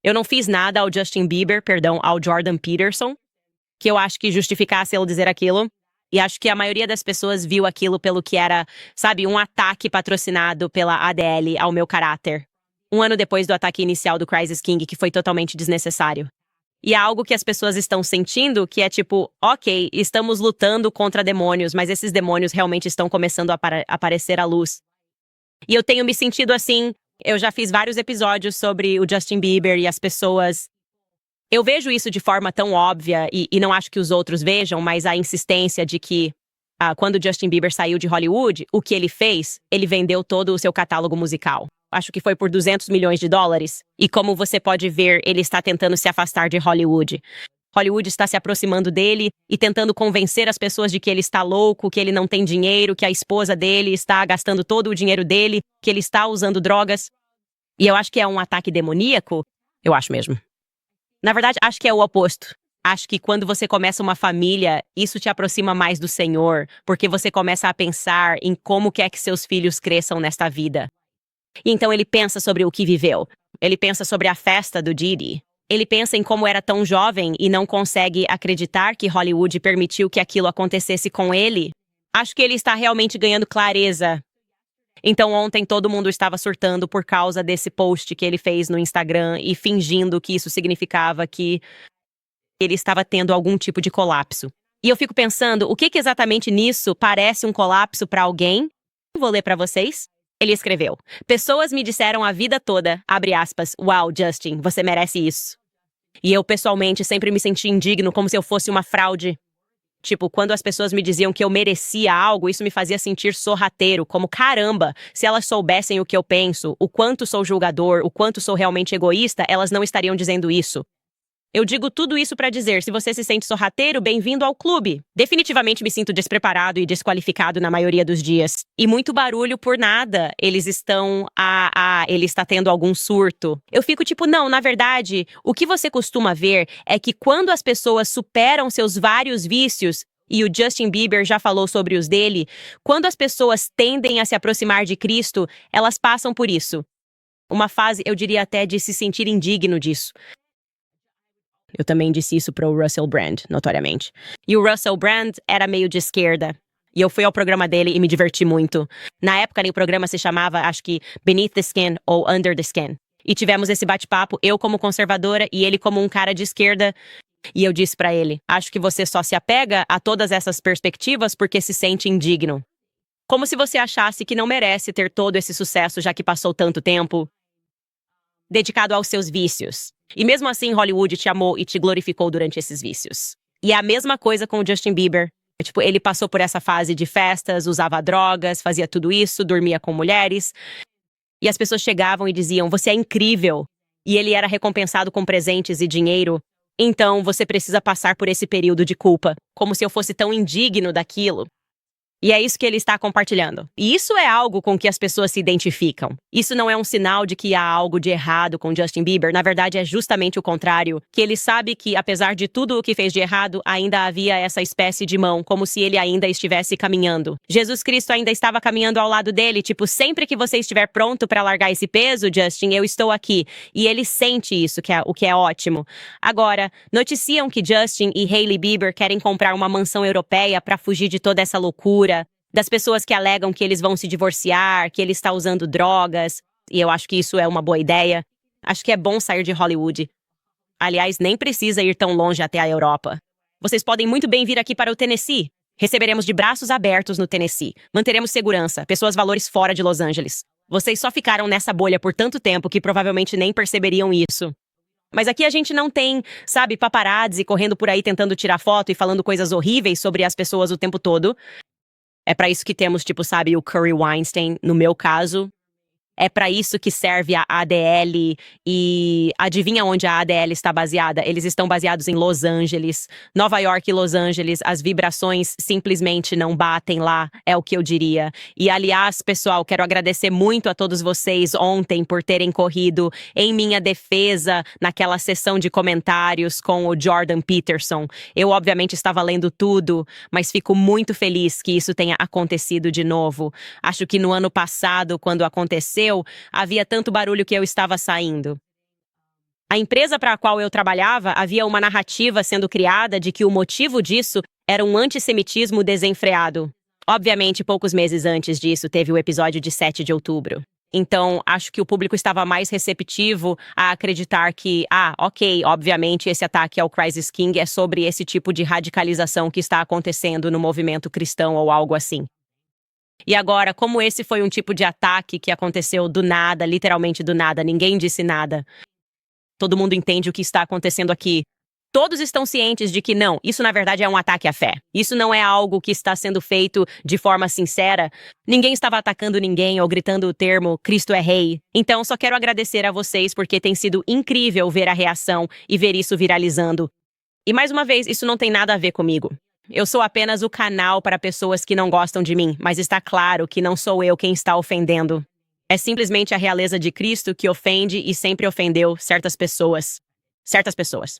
Eu não fiz nada ao Justin Bieber, perdão, ao Jordan Peterson, que eu acho que justificasse ele dizer aquilo. E acho que a maioria das pessoas viu aquilo pelo que era, sabe, um ataque patrocinado pela ADL ao meu caráter. Um ano depois do ataque inicial do Crisis King, que foi totalmente desnecessário. E é algo que as pessoas estão sentindo, que é tipo, ok, estamos lutando contra demônios, mas esses demônios realmente estão começando a aparecer à luz. E eu tenho me sentido assim, eu já fiz vários episódios sobre o Justin Bieber e as pessoas. Eu vejo isso de forma tão óbvia e não acho que os outros vejam, mas a insistência de que quando o Justin Bieber saiu de Hollywood, o que ele fez? Ele vendeu todo o seu catálogo musical. Acho que foi por 200 milhões de dólares. E como você pode ver, ele está tentando se afastar de Hollywood. Hollywood está se aproximando dele e tentando convencer as pessoas de que ele está louco, que ele não tem dinheiro, que a esposa dele está gastando todo o dinheiro dele, que ele está usando drogas. E eu acho que é um ataque demoníaco. Eu acho mesmo. Na verdade, acho que é o oposto. Acho que quando você começa uma família, isso te aproxima mais do Senhor, porque você começa a pensar em como quer que seus filhos cresçam nesta vida. E então ele pensa sobre o que viveu. Ele pensa sobre a festa do Diddy. Ele pensa em como era tão jovem e não consegue acreditar que Hollywood permitiu que aquilo acontecesse com ele. Acho que ele está realmente ganhando clareza. Então ontem todo mundo estava surtando por causa desse post que ele fez no Instagram e fingindo que isso significava que ele estava tendo algum tipo de colapso. E eu fico pensando, o que exatamente nisso parece um colapso para alguém? Vou ler para vocês. Ele escreveu: pessoas me disseram a vida toda, abre aspas, uau, Justin, você merece isso. E eu, pessoalmente, sempre me senti indigno, como se eu fosse uma fraude. Tipo, quando as pessoas me diziam que eu merecia algo, isso me fazia sentir sorrateiro, como caramba, se elas soubessem o que eu penso, o quanto sou julgador, o quanto sou realmente egoísta, elas não estariam dizendo isso. Eu digo tudo isso pra dizer, se você se sente sorrateiro, bem-vindo ao clube. Definitivamente me sinto despreparado e desqualificado na maioria dos dias. E muito barulho por nada. Eles estão, ele está tendo algum surto. Eu fico tipo, não, na verdade, o que você costuma ver é que quando as pessoas superam seus vários vícios, e o Justin Bieber já falou sobre os dele, quando as pessoas tendem a se aproximar de Cristo, elas passam por isso. Uma fase, eu diria até, de se sentir indigno disso. Eu também disse isso para o Russell Brand, notoriamente. E o Russell Brand era meio de esquerda. E eu fui ao programa dele e me diverti muito. Na época, o programa se chamava, acho que, Beneath the Skin ou Under the Skin. E tivemos esse bate-papo, eu como conservadora e ele como um cara de esquerda. E eu disse para ele, acho que você só se apega a todas essas perspectivas porque se sente indigno. Como se você achasse que não merece ter todo esse sucesso já que passou tanto tempo dedicado aos seus vícios. E mesmo assim, Hollywood te amou e te glorificou durante esses vícios. E é a mesma coisa com o Justin Bieber. Tipo, ele passou por essa fase de festas, usava drogas, fazia tudo isso, dormia com mulheres. E as pessoas chegavam e diziam, você é incrível. E ele era recompensado com presentes e dinheiro. Então, você precisa passar por esse período de culpa. Como se eu fosse tão indigno daquilo. E é isso que ele está compartilhando. E isso é algo com que as pessoas se identificam. Isso não é um sinal de que há algo de errado com Justin Bieber. Na verdade, é justamente o contrário. Que ele sabe que, apesar de tudo o que fez de errado, ainda havia essa espécie de mão, como se ele ainda estivesse caminhando. Jesus Cristo ainda estava caminhando ao lado dele, tipo, sempre que você estiver pronto para largar esse peso, Justin, eu estou aqui. E ele sente isso, o que é ótimo. Agora, noticiam que Justin e Hailey Bieber querem comprar uma mansão europeia para fugir de toda essa loucura. Das pessoas que alegam que eles vão se divorciar, que ele está usando drogas. E eu acho que isso é uma boa ideia. Acho que é bom sair de Hollywood. Aliás, nem precisa ir tão longe até a Europa. Vocês podem muito bem vir aqui para o Tennessee. Receberemos de braços abertos no Tennessee. Manteremos segurança, pessoas valores fora de Los Angeles. Vocês só ficaram nessa bolha por tanto tempo que provavelmente nem perceberiam isso. Mas aqui a gente não tem, sabe, paparazzi correndo por aí tentando tirar foto e falando coisas horríveis sobre as pessoas o tempo todo. É pra isso que temos, tipo, sabe, o Curry Weinstein, no meu caso. É pra isso que serve a ADL e adivinha onde a ADL está baseada? Eles estão baseados em Los Angeles, Nova York e Los Angeles. As vibrações simplesmente não batem lá, é o que eu diria. E aliás, pessoal, quero agradecer muito a todos vocês ontem por terem corrido em minha defesa naquela sessão de comentários com o Jordan Peterson. Eu obviamente estava lendo tudo, mas fico muito feliz que isso tenha acontecido de novo. Acho que no ano passado, quando aconteceu, havia tanto barulho que eu estava saindo. A empresa para a qual eu trabalhava havia uma narrativa sendo criada de que o motivo disso era um antissemitismo desenfreado. Obviamente, poucos meses antes disso, teve o episódio de 7 de outubro. Então, acho que o público estava mais receptivo a acreditar que, ok, obviamente esse ataque ao Crisis King é sobre esse tipo de radicalização que está acontecendo no movimento cristão ou algo assim. E agora, como esse foi um tipo de ataque que aconteceu do nada, literalmente do nada, ninguém disse nada. Todo mundo entende o que está acontecendo aqui. Todos estão cientes de que não, isso na verdade é um ataque à fé. Isso não é algo que está sendo feito de forma sincera. Ninguém estava atacando ninguém ou gritando o termo Cristo é Rei. Então, só quero agradecer a vocês porque tem sido incrível ver a reação e ver isso viralizando. E mais uma vez, isso não tem nada a ver comigo. Eu sou apenas o canal para pessoas que não gostam de mim, mas está claro que não sou eu quem está ofendendo. É simplesmente a realeza de Cristo que ofende e sempre ofendeu certas pessoas. Certas pessoas.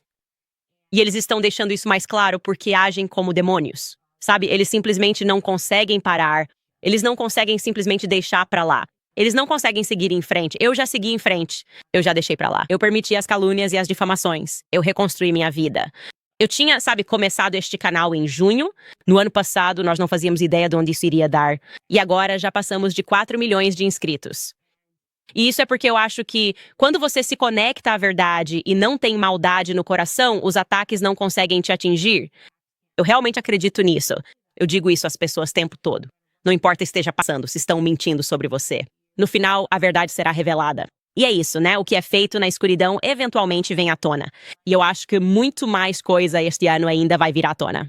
E eles estão deixando isso mais claro porque agem como demônios. Sabe, eles simplesmente não conseguem parar. Eles não conseguem simplesmente deixar pra lá. Eles não conseguem seguir em frente. Eu já segui em frente. Eu já deixei pra lá. Eu permiti as calúnias e as difamações. Eu reconstruí minha vida. Eu tinha, começado este canal em junho. No ano passado, nós não fazíamos ideia de onde isso iria dar. E agora já passamos de 4 milhões de inscritos. E isso é porque eu acho que, quando você se conecta à verdade e não tem maldade no coração, os ataques não conseguem te atingir. Eu realmente acredito nisso. Eu digo isso às pessoas o tempo todo. Não importa o que esteja passando, se estão mentindo sobre você. No final, a verdade será revelada. E é isso, né? O que é feito na escuridão eventualmente vem à tona. E eu acho que muito mais coisa este ano ainda vai vir à tona.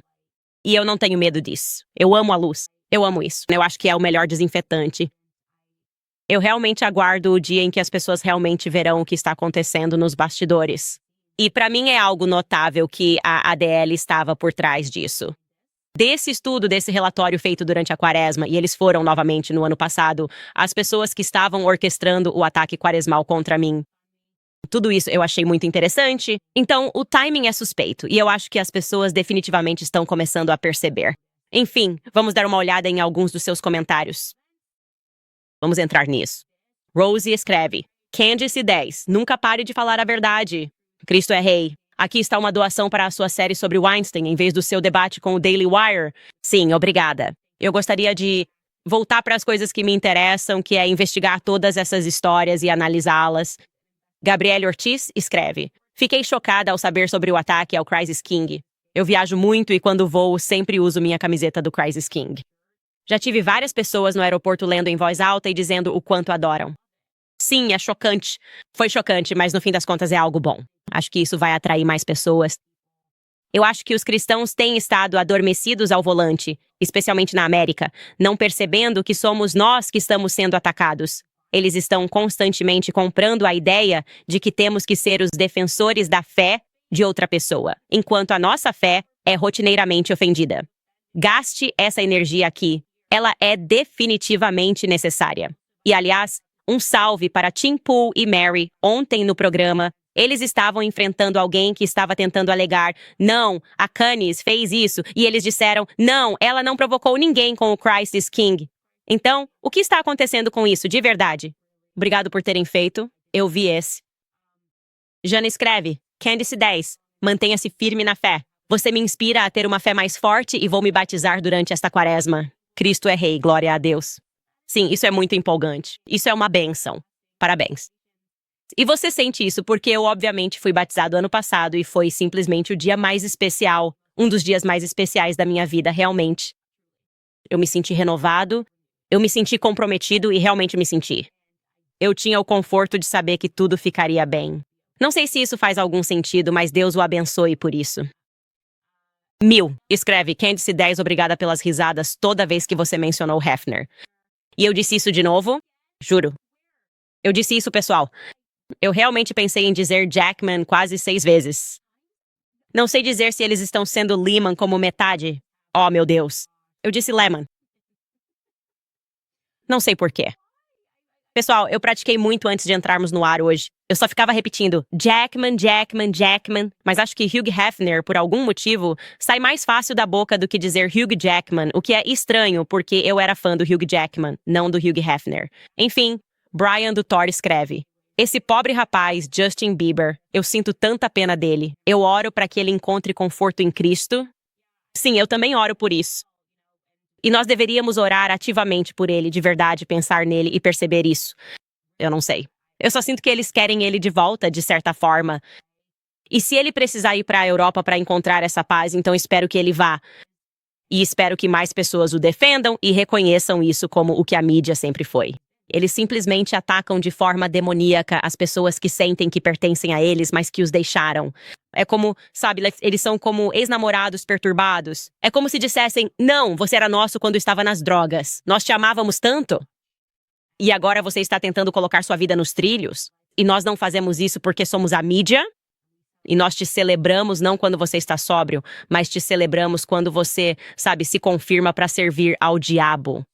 E eu não tenho medo disso. Eu amo a luz. Eu amo isso. Eu acho que é o melhor desinfetante. Eu realmente aguardo o dia em que as pessoas realmente verão o que está acontecendo nos bastidores. E para mim é algo notável que a ADL estava por trás disso. Desse estudo, desse relatório feito durante a quaresma, e eles foram novamente no ano passado, as pessoas que estavam orquestrando o ataque quaresmal contra mim. Tudo isso eu achei muito interessante. Então, o timing é suspeito, e eu acho que as pessoas definitivamente estão começando a perceber. Enfim, vamos dar uma olhada em alguns dos seus comentários. Vamos entrar nisso. Rosie escreve: Candice 10. Nunca pare de falar a verdade. Cristo é Rei. Aqui está uma doação para a sua série sobre Weinstein, em vez do seu debate com o Daily Wire. Sim, obrigada. Eu gostaria de voltar para as coisas que me interessam, que é investigar todas essas histórias e analisá-las. Gabriele Ortiz escreve: Fiquei chocada ao saber sobre o ataque ao Crisis King. Eu viajo muito e quando voo sempre uso minha camiseta do Crisis King. Já tive várias pessoas no aeroporto lendo em voz alta e dizendo o quanto adoram. Sim, é chocante. Foi chocante, mas no fim das contas é algo bom. Acho que isso vai atrair mais pessoas. Eu acho que os cristãos têm estado adormecidos ao volante, especialmente na América, não percebendo que somos nós que estamos sendo atacados. Eles estão constantemente comprando a ideia de que temos que ser os defensores da fé de outra pessoa, enquanto a nossa fé é rotineiramente ofendida. Gaste essa energia aqui. Ela é definitivamente necessária. E, aliás, um salve para Tim Pool e Mary. Ontem no programa, eles estavam enfrentando alguém que estava tentando alegar: não, a Candice fez isso. E eles disseram: não, ela não provocou ninguém com o Crisis King. Então, o que está acontecendo com isso, de verdade? Obrigado por terem feito. Eu vi esse. Jana escreve: Candice 10. Mantenha-se firme na fé. Você me inspira a ter uma fé mais forte e vou me batizar durante esta quaresma. Cristo é Rei, glória a Deus. Sim, isso é muito empolgante. Isso é uma bênção. Parabéns. E você sente isso porque eu, obviamente, fui batizado ano passado e foi simplesmente o dia mais especial, um dos dias mais especiais da minha vida, realmente. Eu me senti renovado, eu me senti comprometido e realmente me senti. Eu tinha o conforto de saber que tudo ficaria bem. Não sei se isso faz algum sentido, mas Deus o abençoe por isso. 1000. Escreve: Candice 10, obrigada pelas risadas toda vez que você mencionou Hefner. E eu disse isso de novo? Juro. Eu disse isso, pessoal. Eu realmente pensei em dizer Jackman quase 6 vezes. Não sei dizer se eles estão sendo Lehman como metade. Oh, meu Deus. Eu disse Lehman. Não sei porquê. Pessoal, eu pratiquei muito antes de entrarmos no ar hoje. Eu só ficava repetindo Jackman, Jackman, Jackman, mas acho que Hugh Hefner, por algum motivo, sai mais fácil da boca do que dizer Hugh Jackman, o que é estranho porque eu era fã do Hugh Jackman, não do Hugh Hefner. Enfim, Brian do Thor escreve: Esse pobre rapaz, Justin Bieber, eu sinto tanta pena dele. Eu oro para que ele encontre conforto em Cristo. Sim, eu também oro por isso. E nós deveríamos orar ativamente por ele, de verdade, pensar nele e perceber isso. Eu não sei. Eu só sinto que eles querem ele de volta, de certa forma. E se ele precisar ir para a Europa para encontrar essa paz, então espero que ele vá. E espero que mais pessoas o defendam e reconheçam isso como o que a mídia sempre foi. Eles simplesmente atacam de forma demoníaca as pessoas que sentem que pertencem a eles, mas que os deixaram. É como, sabe, eles são como ex-namorados perturbados. É como se dissessem, não, você era nosso quando estava nas drogas. Nós te amávamos tanto. E agora você está tentando colocar sua vida nos trilhos? E nós não fazemos isso porque somos a mídia? E nós te celebramos não quando você está sóbrio, mas te celebramos quando você, sabe, se confirma para servir ao diabo.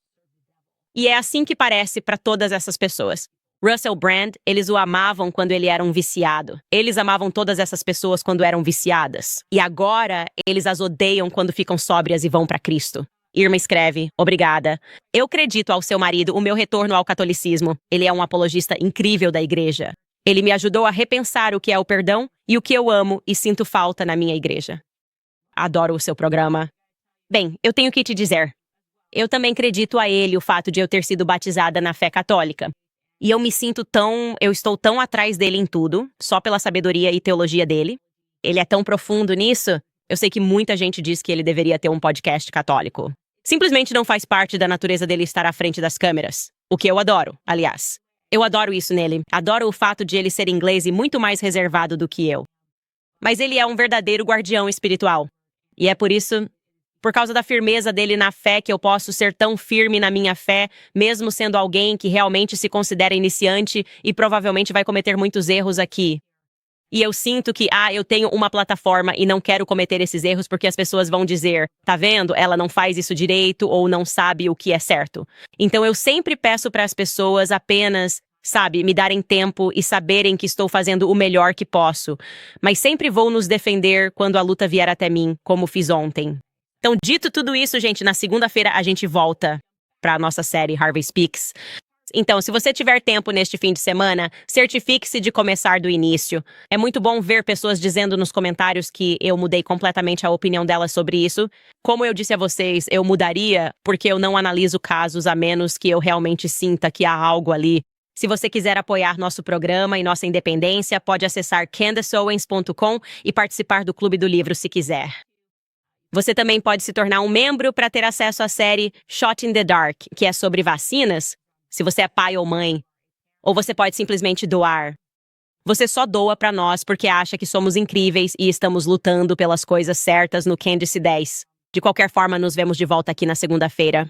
E é assim que parece para todas essas pessoas. Russell Brand, eles o amavam quando ele era um viciado. Eles amavam todas essas pessoas quando eram viciadas. E agora, eles as odeiam quando ficam sóbrias e vão para Cristo. Irma escreve, obrigada. Eu acredito ao seu marido o meu retorno ao catolicismo. Ele é um apologista incrível da igreja. Ele me ajudou a repensar o que é o perdão e o que eu amo e sinto falta na minha igreja. Adoro o seu programa. Bem, eu tenho que te dizer. Eu também acredito a ele o fato de eu ter sido batizada na fé católica. E eu estou tão atrás dele em tudo, só pela sabedoria e teologia dele. Ele é tão profundo nisso. Eu sei que muita gente diz que ele deveria ter um podcast católico. Simplesmente não faz parte da natureza dele estar à frente das câmeras. O que eu adoro, aliás. Eu adoro isso nele. Adoro o fato de ele ser inglês e muito mais reservado do que eu. Mas ele é um verdadeiro guardião espiritual. E é por causa da firmeza dele na fé, que eu posso ser tão firme na minha fé, mesmo sendo alguém que realmente se considera iniciante e provavelmente vai cometer muitos erros aqui. E eu sinto que, eu tenho uma plataforma e não quero cometer esses erros porque as pessoas vão dizer, tá vendo? Ela não faz isso direito ou não sabe o que é certo. Então eu sempre peço para as pessoas apenas, sabe, me darem tempo e saberem que estou fazendo o melhor que posso. Mas sempre vou nos defender quando a luta vier até mim, como fiz ontem. Então, dito tudo isso, gente, na segunda-feira a gente volta para a nossa série Harvey Speaks. Então, se você tiver tempo neste fim de semana, certifique-se de começar do início. É muito bom ver pessoas dizendo nos comentários que eu mudei completamente a opinião delas sobre isso. Como eu disse a vocês, eu mudaria porque eu não analiso casos a menos que eu realmente sinta que há algo ali. Se você quiser apoiar nosso programa e nossa independência, pode acessar candaceowens.com e participar do Clube do Livro se quiser. Você também pode se tornar um membro para ter acesso à série Shot in the Dark, que é sobre vacinas, se você é pai ou mãe. Ou você pode simplesmente doar. Você só doa para nós porque acha que somos incríveis e estamos lutando pelas coisas certas no Candice 10. De qualquer forma, nos vemos de volta aqui na segunda-feira.